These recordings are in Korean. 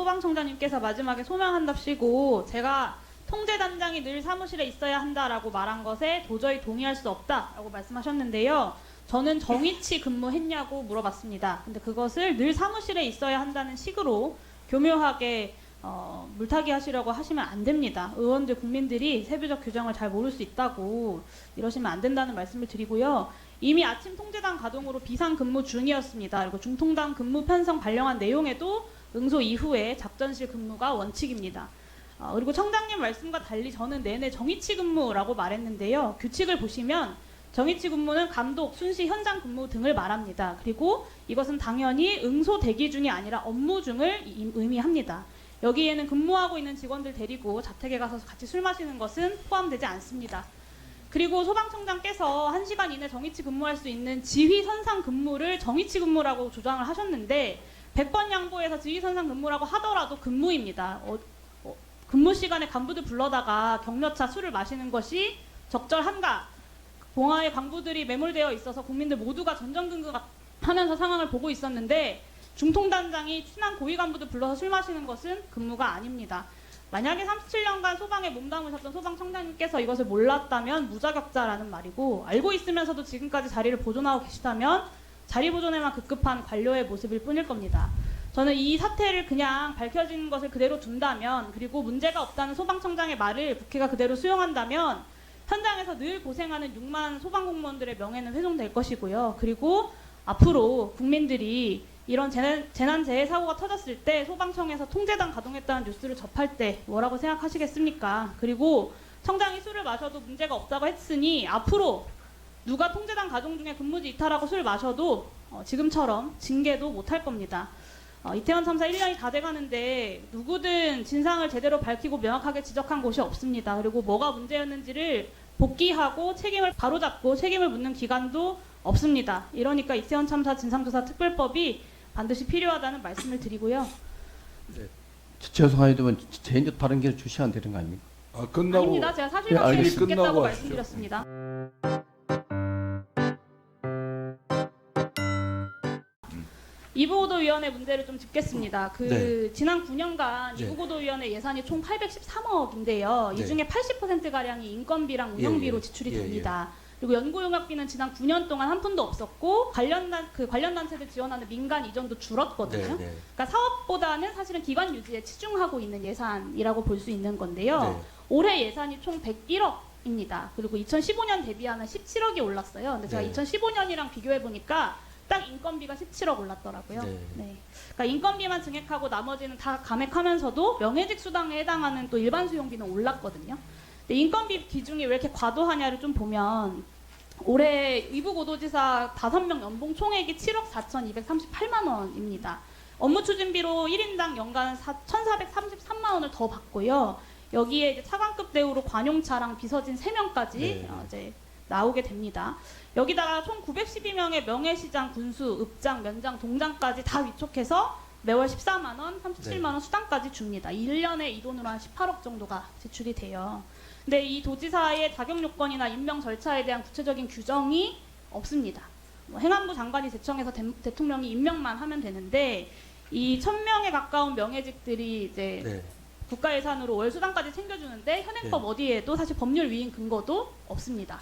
소방청장님께서 마지막에 소명한답시고 제가 통제단장이 늘 사무실에 있어야 한다라고 말한 것에 도저히 동의할 수 없다라고 말씀하셨는데요. 저는 정위치 근무했냐고 물어봤습니다. 근데 그것을 늘 사무실에 있어야 한다는 식으로 교묘하게 물타기 하시려고 하시면 안 됩니다. 의원들, 국민들이 세부적 규정을 잘 모를 수 있다고 이러시면 안 된다는 말씀을 드리고요. 이미 아침 통제단 가동으로 비상근무 중이었습니다. 그리고 중통단 근무 편성 발령한 내용에도 응소 이후에 작전실 근무가 원칙입니다. 그리고 청장님 말씀과 달리 저는 내내 정위치 근무라고 말했는데요. 규칙을 보시면 정위치 근무는 감독, 순시, 현장 근무 등을 말합니다. 그리고 이것은 당연히 응소 대기 중이 아니라 업무 중을 의미합니다. 여기에는 근무하고 있는 직원들 데리고 자택에 가서 같이 술 마시는 것은 포함되지 않습니다. 그리고 소방청장께서 1시간 이내 정위치 근무할 수 있는 지휘선상 근무를 정위치 근무라고 조장을 하셨는데 100번 양보해서 지휘선상 근무라고 하더라도 근무입니다. 근무 시간에 간부들 불러다가 격려차 술을 마시는 것이 적절한가? 봉화에 간부들이 매몰되어 있어서 국민들 모두가 전전긍긍하면서 상황을 보고 있었는데 중통단장이 친한 고위 간부들 불러서 술 마시는 것은 근무가 아닙니다. 만약에 37년간 소방에 몸담으셨던 소방청장님께서 이것을 몰랐다면 무자격자라는 말이고, 알고 있으면서도 지금까지 자리를 보존하고 계시다면 자리 보존에만 급급한 관료의 모습일 뿐일 겁니다. 저는 이 사태를 그냥 밝혀진 것을 그대로 둔다면, 그리고 문제가 없다는 소방청장의 말을 국회가 그대로 수용한다면 현장에서 늘 고생하는 6만 소방공무원들의 명예는 훼손될 것이고요. 그리고 앞으로 국민들이 이런 재난재해 사고가 터졌을 때 소방청에서 통제단 가동했다는 뉴스를 접할 때 뭐라고 생각하시겠습니까? 그리고 청장이 술을 마셔도 문제가 없다고 했으니 앞으로 누가 통제단 가동 중에 근무지 이탈하고 술 마셔도 지금처럼 징계도 못할 겁니다. 이태원 참사 1년이 다 돼가는데 누구든 진상을 제대로 밝히고 명확하게 지적한 곳이 없습니다. 그리고 뭐가 문제였는지를 복귀하고 책임을 바로잡고 책임을 묻는 기관도 없습니다. 이러니까 이태원 참사 진상조사 특별법이 반드시 필요하다는 말씀을 드리고요. 네. 죄송하지만 제 이제 다른 길을 주시면 되는 거 아닙니까? 끝나고 아닙니다. 제가 사실관계를 네, 묻겠다고 하십시오. 말씀드렸습니다. 이부고도위원회 문제를 좀 짚겠습니다. 네. 지난 9년간 네. 이부고도위원회 예산이 총 813억인데요. 이 네. 중에 80%가량이 인건비랑 운영비로 예, 예. 지출이 예, 됩니다. 그리고 연구용역비는 지난 9년 동안 한 푼도 없었고 관련 단체들 지원하는 민간 이전도 줄었거든요. 네. 그러니까 사업보다는 사실은 기관 유지에 치중하고 있는 예산이라고 볼 수 있는 건데요. 네. 올해 예산이 총 101억입니다. 그리고 2015년 대비하면 17억이 올랐어요. 근데 제가 네. 2015년이랑 비교해 보니까 딱 인건비가 17억 올랐더라고요. 네. 네. 그러니까 인건비만 증액하고 나머지는 다 감액하면서도 명예직 수당에 해당하는 또 일반 수용비는 올랐거든요. 근데 인건비 기준이 왜 이렇게 과도하냐를 좀 보면 올해 이부고도지사 5명 연봉 총액이 7억 4,238만 원입니다. 업무 추진비로 1인당 연간 1,433만 원을 더 받고요. 여기에 이제 차관급 대우로 관용차랑 비서진 3명까지 네. 이제 나오게 됩니다. 여기다가 총 912명의 명예시장, 군수, 읍장, 면장, 동장까지 다 위촉해서 매월 14만 원, 37만 원 수당까지 줍니다. 1년에 이 돈으로 한 18억 정도가 지출이 돼요. 근데 이 도지사의 자격 요건이나 임명 절차에 대한 구체적인 규정이 없습니다. 행안부 장관이 제청해서 대통령이 임명만 하면 되는데 이 1,000명에 가까운 명예직들이 이제 네. 국가 예산으로 월 수당까지 챙겨주는데 현행법 어디에도 사실 법률 위임 근거도 없습니다.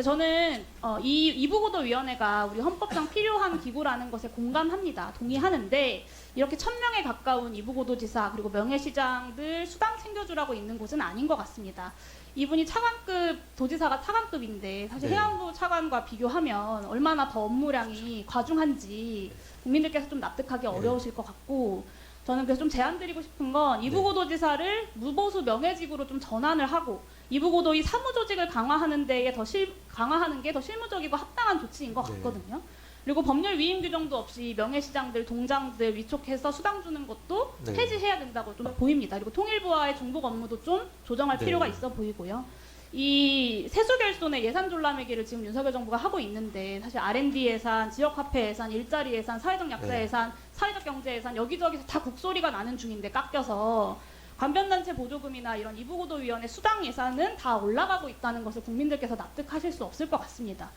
저는 이 이부고도위원회가 우리 헌법상 필요한 기구라는 것에 공감합니다. 동의하는데 이렇게 1,000명에 가까운 이부고도지사 그리고 명예시장들 수당 챙겨주라고 있는 곳은 아닌 것 같습니다. 이분이 차관급, 도지사가 차관급인데 사실 네. 해안부 차관과 비교하면 얼마나 더 업무량이 과중한지 국민들께서 좀 납득하기 어려우실 것 같고, 저는 그래서 좀 제안드리고 싶은 건 이부고도지사를 무보수 명예직으로 좀 전환을 하고 이부고도의 사무조직을 강화하는 게 더 실무적이고 합당한 조치인 것 같거든요. 그리고 법률 위임 규정도 없이 명예시장들, 동장들 위촉해서 수당 주는 것도 네. 폐지해야 된다고 좀 보입니다. 그리고 통일부와의 정복 업무도 좀 조정할 네. 필요가 있어 보이고요. 이 세수결손의 예산 졸라매기를 지금 윤석열 정부가 하고 있는데 사실 R&D 예산, 지역화폐 예산, 일자리 예산, 사회적 약자 네. 예산, 사회적 경제 예산 여기저기서 다 국소리가 나는 중인데 깎여서 관변단체 보조금이나 이런 이부고도위원회 수당 예산은 다 올라가고 있다는 것을 국민들께서 납득하실 수 없을 것 같습니다.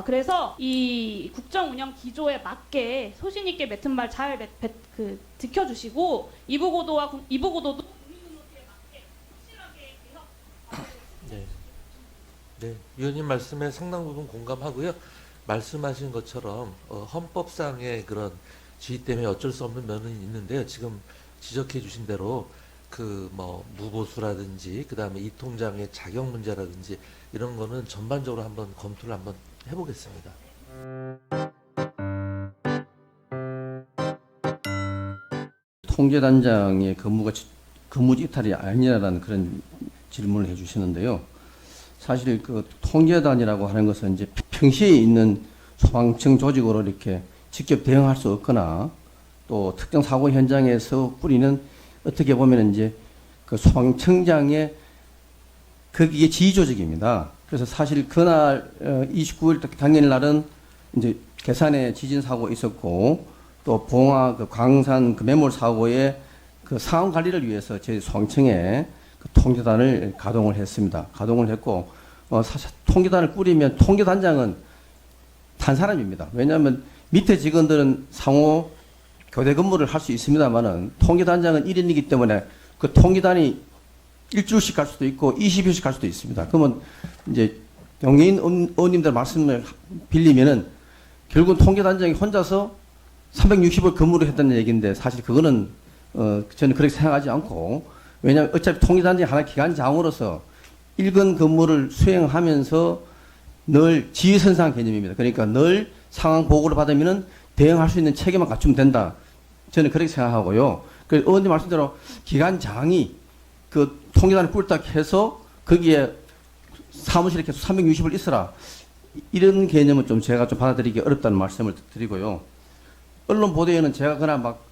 그래서 이 국정 운영 기조에 맞게 소신 있게 맺은 말 잘 지켜주시고 이부고도도 네. 네, 위원님 말씀에 상당 부분 공감하고요. 말씀하신 것처럼 헌법상의 그런 지위 때문에 어쩔 수 없는 면은 있는데요. 지금 지적해 주신 대로 그 뭐 무보수라든지 그다음에 이 통장의 자격 문제라든지 이런 거는 전반적으로 한번 검토를 한번 해보겠습니다. 통제단장의 근무지 이탈이 아니라는 그런 질문을 해주시는데요. 사실 그 통제단이라고 하는 것은 이제 평시에 있는 소방청 조직으로 이렇게 직접 대응할 수 없거나 또 특정 사고 현장에서 뿌리는 어떻게 보면 이제 그 소방청장의 거기에 지휘 조직입니다. 그래서 사실 그날 29일 당일 날은 이제 계산에 지진 사고 있었고 또 봉화 그 광산 그 매몰 사고의 그 상황 관리를 위해서 저희 소방청에 그 통제단을 가동을 했습니다. 가동을 했고 사실 통제단을 꾸리면 통제단장은 한 사람입니다. 왜냐하면 밑에 직원들은 상호 교대 근무를 할 수 있습니다만은 통제단장은 1인이기 때문에 그 통제단이 일주일씩 갈 수도 있고 20일씩 갈 수도 있습니다. 그러면 이제 영예인 의원님들 말씀을 빌리면은 결국은 통제단장이 혼자서 360일 근무를 했다는 얘기인데 사실 그거는 저는 그렇게 생각하지 않고 왜냐하면 어차피 통제단장이 하나 기관장으로서 일근 근무를 수행하면서 늘 지휘선상 개념입니다. 그러니까 늘 상황 보고를 받으면은 대응할 수 있는 체계만 갖추면 된다. 저는 그렇게 생각하고요. 그 의원님 말씀대로 기관장이 그 통계단을 꿀딱 해서 거기에 사무실에 계속 360을 있어라. 이런 개념은 좀 제가 좀 받아들이기 어렵다는 말씀을 드리고요. 언론 보도에는 제가 그날 막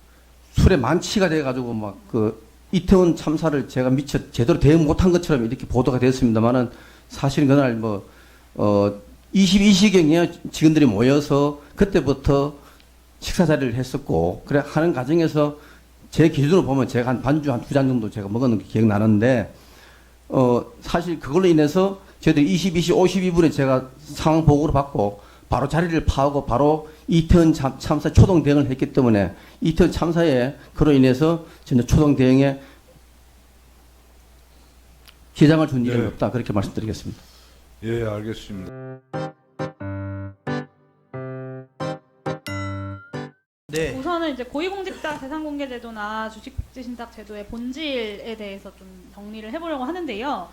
술에 만취가 돼가지고 막 그 이태원 참사를 제가 미처 제대로 대응 못한 것처럼 이렇게 보도가 됐습니다만은 사실 그날 22시경에 직원들이 모여서 그때부터 식사 자리를 했었고 그래 하는 과정에서 제 기준으로 보면 제가 한 반주 한 2잔 정도 제가 먹었는 게 기억나는데 사실 그걸로 인해서 저희들이 22시 52분에 제가 상황 보고를 받고 바로 자리를 파하고 바로 이태원 참사 초동 대응을 했기 때문에 이태원 참사에 그로 인해서 전혀 초동 대응에 기장을 준 일은 없다 그렇게 말씀드리겠습니다. 예, 알겠습니다. 네. 우선은 이제 고위공직자 재산공개제도나 주식백지신탁제도의 본질에 대해서 좀 정리를 해보려고 하는데요.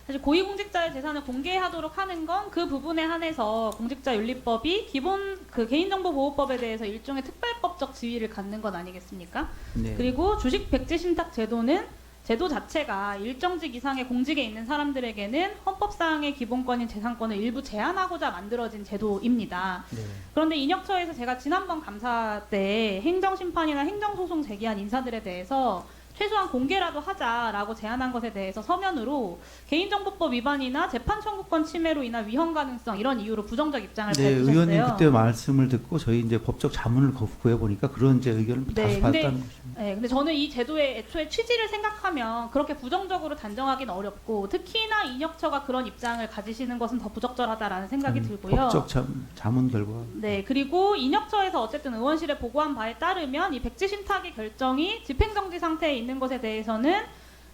사실 고위공직자의 재산을 공개하도록 하는 건 그 부분에 한해서 공직자윤리법이 기본 그 개인정보보호법에 대해서 일종의 특별법적 지위를 갖는 것 아니겠습니까? 네. 그리고 주식백지신탁제도는 제도 자체가 일정직 이상의 공직에 있는 사람들에게는 헌법상의 기본권인 재산권을 일부 제한하고자 만들어진 제도입니다. 네. 그런데 인혁처에서 제가 지난번 감사 때 행정심판이나 행정소송 제기한 인사들에 대해서 최소한 공개라도 하자라고 제안한 것에 대해서 서면으로 개인정보법 위반이나 재판 청구권 침해로 인한 위헌 가능성 이런 이유로 부정적 입장을 네, 밝히셨어요. 의원님 그때 말씀을 듣고 저희 이제 법적 자문을 구해 보니까 그런 이제 의견을 네, 다수 근데- 받았다는 것입니다. 네, 근데 저는 이 제도의 애초에 취지를 생각하면 그렇게 부정적으로 단정하기는 어렵고 특히나 인혁처가 그런 입장을 가지시는 것은 더 부적절하다라는 생각이 들고요. 법적 자문 결과. 네, 그리고 인혁처에서 어쨌든 의원실에 보고한 바에 따르면 이 백지신탁의 결정이 집행정지 상태에 있는 것에 대해서는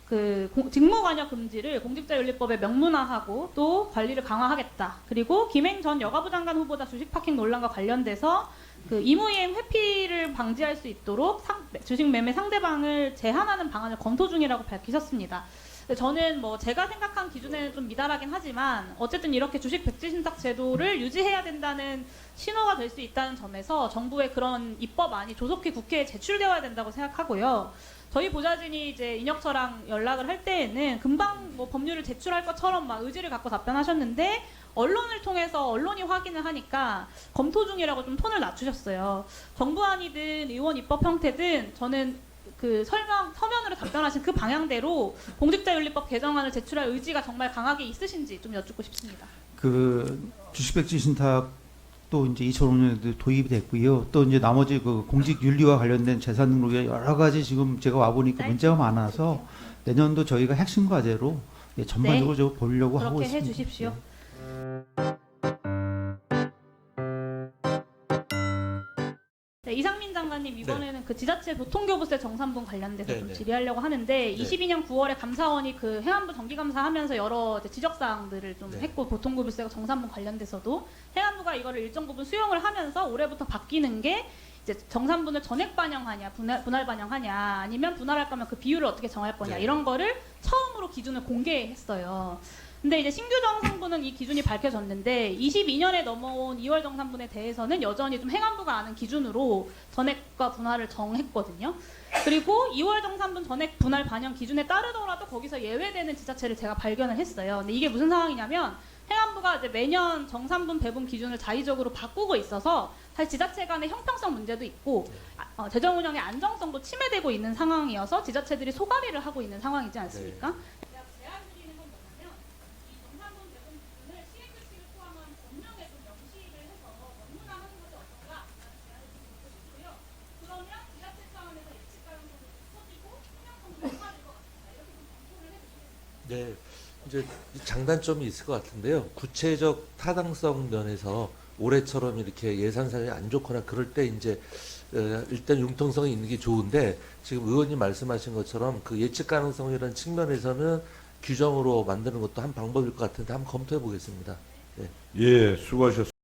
그 직무관여 금지를 공직자윤리법에 명문화하고 또 관리를 강화하겠다. 그리고 김행 전 여가부 장관 후보자 주식 파킹 논란과 관련돼서 그 의무이행 회피를 방지할 수 있도록 주식 매매 상대방을 제한하는 방안을 검토 중이라고 밝히셨습니다. 저는 뭐 제가 생각한 기준에는 좀 미달하긴 하지만 어쨌든 이렇게 주식 백지신탁 제도를 유지해야 된다는 신호가 될 수 있다는 점에서 정부의 그런 입법안이 조속히 국회에 제출되어야 된다고 생각하고요. 저희 보좌진이 이제 인혁처랑 연락을 할 때에는 금방 뭐 법률을 제출할 것처럼 막 의지를 갖고 답변하셨는데 언론을 통해서 언론이 확인을 하니까 검토 중이라고 좀 톤을 낮추셨어요. 정부안이든 의원 입법 형태든 저는 그 서면으로 답변하신 그 방향대로 공직자윤리법 개정안을 제출할 의지가 정말 강하게 있으신지 좀 여쭙고 싶습니다. 그 주식백지 신탁도 이제 2005년에도 도입이 됐고요. 또 이제 나머지 그 공직 윤리와 관련된 재산 등록에 여러 가지 지금 제가 와 보니까 문제가 많아서 내년도 저희가 핵심 과제로 전반적으로 좀 보려고 하고 그렇게 있습니다. 해주십시오. 네, 이상민 장관님 이번에는 그 지자체 교통교부세 정산분 관련돼서 좀 네네. 질의하려고 하는데 22년 9월에 감사원이 그 행안부 정기감사하면서 여러 이제 지적사항들을 좀 네. 했고 교통교부세가 정산분 관련돼서도 행안부가 이거를 일정 부분 수용을 하면서 올해부터 바뀌는 게 이제 정산분을 전액 반영하냐 분할 반영하냐 아니면 분할할 거면 그 비율을 어떻게 정할 거냐 네. 이런 거를 처음으로 기준을 공개했어요. 근데 이제 신규 정산분은 이 기준이 밝혀졌는데 22년에 넘어온 2월 정산분에 대해서는 여전히 좀 행안부가 아는 기준으로 전액과 분할을 정했거든요. 그리고 2월 정산분 전액 분할 반영 기준에 따르더라도 거기서 예외되는 지자체를 제가 발견을 했어요. 근데 이게 무슨 상황이냐면 행안부가 이제 매년 정산분 배분 기준을 자의적으로 바꾸고 있어서 사실 지자체 간의 형평성 문제도 있고 재정 운영의 안정성도 침해되고 있는 상황이어서 지자체들이 소가리를 하고 있는 상황이지 않습니까? 제가 제안드리는 건 뭐냐면 이 정산분 배분 기준을 시행규칙을 포함한 법령에 좀 명시를 해서 명문화하는 것이 어떤가 라는 제안을 드리고 싶고요. 그러면 지자체 차원에서 예측 가능성도 커지고 투명성도 높아질 것 같습니다. 이렇게 좀 검토를 해주시겠습니다. 네, 이제 장단점이 있을 것 같은데요. 구체적 타당성 면에서 올해처럼 이렇게 예산상이 안 좋거나 그럴 때 이제 일단 융통성이 있는 게 좋은데 지금 의원님 말씀하신 것처럼 그 예측 가능성이라는 측면에서는 규정으로 만드는 것도 한 방법일 것 같은데 한번 검토해 보겠습니다. 예, 수고하셨습니다.